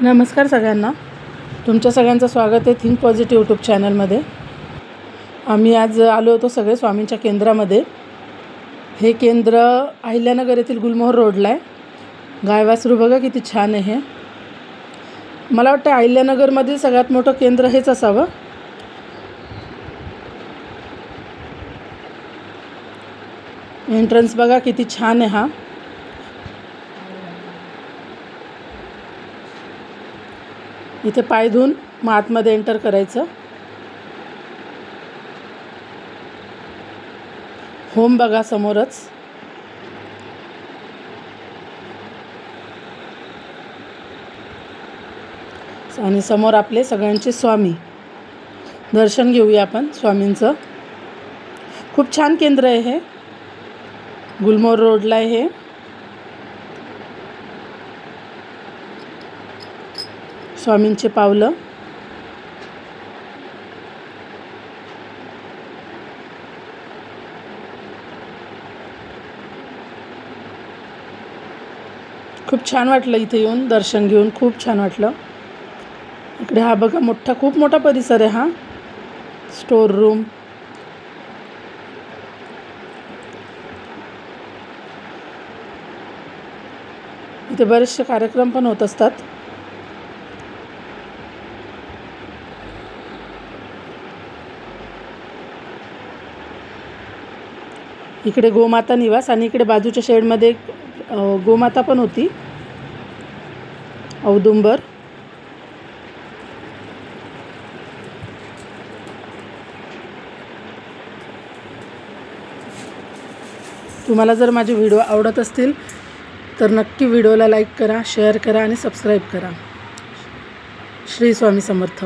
नमस्कार सगळ्यांना, तुमच्या सगळ्यांचं स्वागत आहे थिंक पॉझिटिव्ह यूट्यूब चॅनलमध्ये। आम्ही आज आलो होतो सगळे स्वामींच्या केंद्रामध्ये। हे केंद्र अहिल्यानगर येथील गुलमोहर रोडला आहे। गायवासरू बघा किती छान आहे। मला वाटतं अहिल्यानगरमधील सगळ्यात मोठं केंद्र हेच असावं। एंट्रन्स बघा किती छान आहे। हा इथे पाय धुवून मग आतमध्ये एंटर करायचं। होम बघा समोरच। आणि समोर आपले सगळ्यांचे स्वामी। दर्शन घेऊया आपण स्वामींचं। खूप छान केंद्र आहे हे, गुलमोहर रोडला आहे हे। स्वामींचे पावलं। खूप छान वाटलं इथे येऊन दर्शन घेऊन, खूप छान वाटलं। इकडे हा बघा मोठा, खूप मोठा परिसर आहे हा। Store room. इथे बरेचसे कार्यक्रम पण होत असतात। इकडे गोमाता निवास आणि इकडे बाजूच्या शेडमध्ये गोमाता पण होती, औदुंबर। तुम्हाला जर माझे व्हिडिओ आवडत असतील तर नक्की व्हिडिओला लाईक करा, शेअर करा आणि सबस्क्राईब करा। श्री स्वामी समर्थ।